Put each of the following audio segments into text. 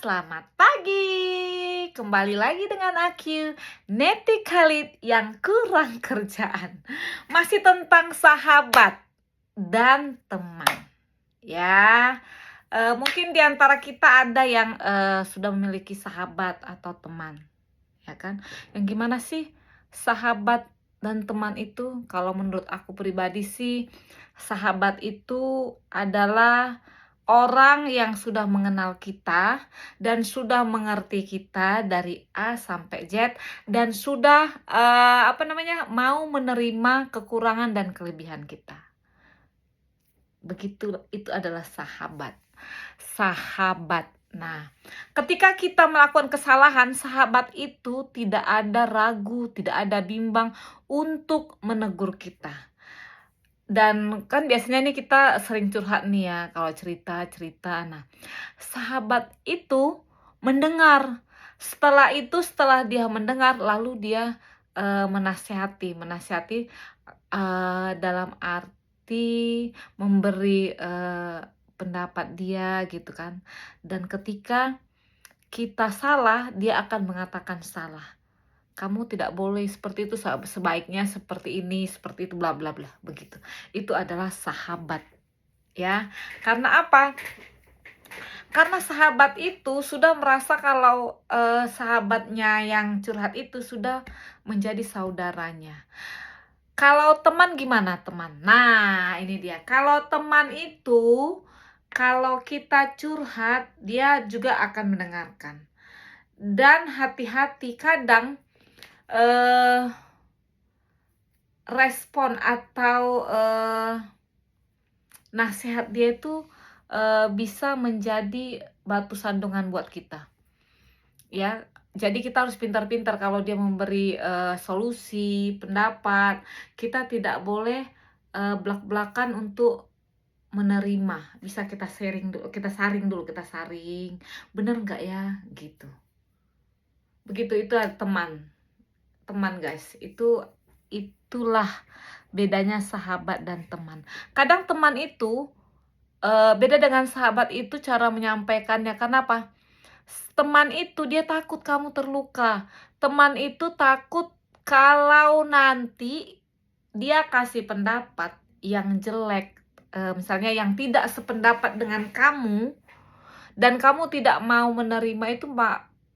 selamat pagi. Kembali lagi dengan aku, Neti Khalid yang kurang kerjaan. Masih tentang sahabat dan teman. Ya, mungkin di antara kita ada yang sudah memiliki sahabat atau teman, ya kan? Yang gimana sih sahabat dan teman itu? Kalau menurut aku pribadi sih, sahabat itu adalah orang yang sudah mengenal kita dan sudah mengerti kita dari A sampai Z dan sudah mau menerima kekurangan dan kelebihan kita. Begitu, itu adalah sahabat. Sahabat. Nah, ketika kita melakukan kesalahan, sahabat itu tidak ada ragu, tidak ada bimbang untuk menegur kita. Dan kan biasanya nih kita sering curhat nih ya, kalau cerita-cerita. Nah, sahabat itu mendengar. Setelah dia mendengar, lalu dia menasehati dalam arti memberi pendapat dia gitu kan. Dan ketika kita salah, dia akan mengatakan salah. Kamu tidak boleh seperti itu, sebaiknya seperti ini, seperti itu, bla bla bla, begitu. Itu adalah sahabat, ya. Karena apa? Karena sahabat itu sudah merasa kalau sahabatnya yang curhat itu sudah menjadi saudaranya. Kalau teman gimana teman? Nah, ini dia. Kalau teman itu, kalau kita curhat, dia juga akan mendengarkan. Dan hati-hati, kadang respon atau nasihat dia itu bisa menjadi batu sandungan buat kita, ya. Jadi kita harus pintar-pintar kalau dia memberi solusi, pendapat. Kita tidak boleh belak-belakan untuk menerima. Bisa kita saring dulu, kita saring. Bener nggak ya? Gitu. Begitu, itu teman. Teman guys, itulah bedanya sahabat dan teman. Kadang teman itu beda dengan sahabat itu cara menyampaikannya. Kenapa? Teman itu dia takut kamu terluka. Teman itu takut kalau nanti dia kasih pendapat yang jelek, misalnya yang tidak sependapat dengan kamu, dan kamu tidak mau menerima itu,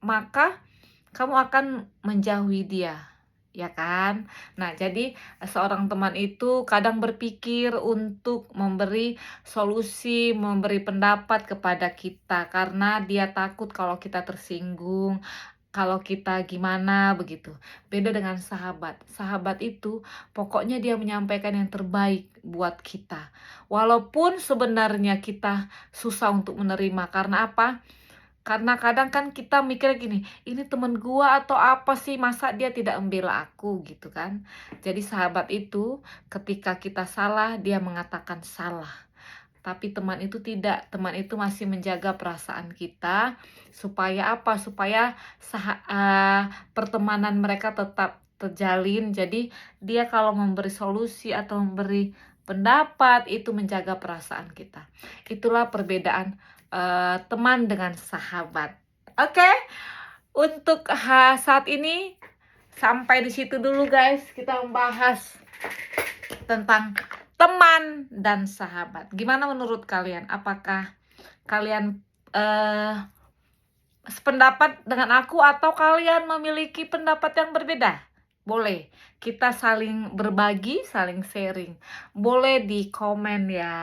maka kamu akan menjauhi dia, ya kan? Nah, jadi seorang teman itu kadang berpikir untuk memberi solusi, memberi pendapat kepada kita karena dia takut kalau kita tersinggung, kalau kita gimana begitu. Beda dengan sahabat. Sahabat itu pokoknya dia menyampaikan yang terbaik buat kita. Walaupun sebenarnya kita susah untuk menerima. Karena apa? Karena kadang kan kita mikir gini, ini temen gua atau apa sih, masa dia tidak membela aku gitu kan. Jadi sahabat itu ketika kita salah, dia mengatakan salah. Tapi teman itu tidak, teman itu masih menjaga perasaan kita supaya apa? Supaya pertemanan mereka tetap terjalin. Jadi dia kalau memberi solusi atau memberi pendapat itu menjaga perasaan kita. Itulah perbedaan teman dengan sahabat. Oke, untuk saat ini sampai di situ dulu guys. Kita membahas tentang teman dan sahabat. Gimana menurut kalian? Apakah kalian sependapat dengan aku atau kalian memiliki pendapat yang berbeda? Boleh, kita saling berbagi, saling sharing. Boleh di komen ya.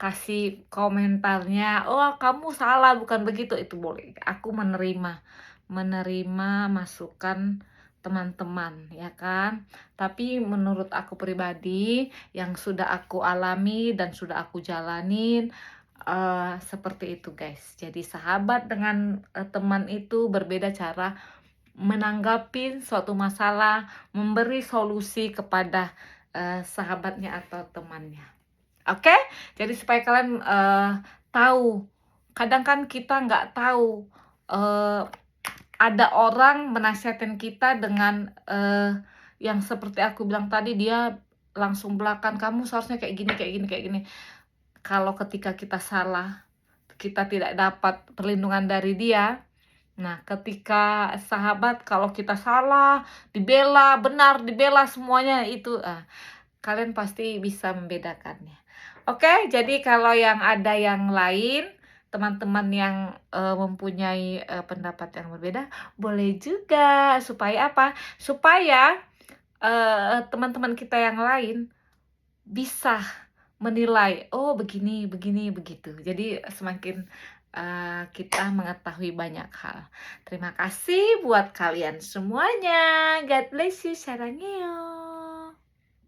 Kasih komentarnya, oh kamu salah, bukan begitu, itu boleh. Aku menerima masukan teman-teman, ya kan. Tapi menurut aku pribadi yang sudah aku alami dan sudah aku jalanin seperti itu guys. Jadi sahabat dengan teman itu berbeda cara menanggapi suatu masalah, memberi solusi kepada sahabatnya atau temannya. Oke, jadi supaya kalian tahu, kadang kan kita nggak tahu ada orang menasihatin kita dengan yang seperti aku bilang tadi, dia langsung belakang, kamu seharusnya kayak gini. Kalau ketika kita salah, kita tidak dapat perlindungan dari dia. Nah, ketika sahabat kalau kita salah, dibela, benar, dibela semuanya itu, kalian pasti bisa membedakannya. Oke, jadi kalau yang ada yang lain, teman-teman yang, mempunyai, pendapat yang berbeda, boleh juga. Supaya apa? Supaya, teman-teman kita yang lain bisa menilai, "Oh begini begini, begitu." Jadi semakin, kita mengetahui banyak hal. Terima kasih buat kalian semuanya. God bless you, sarangheyo.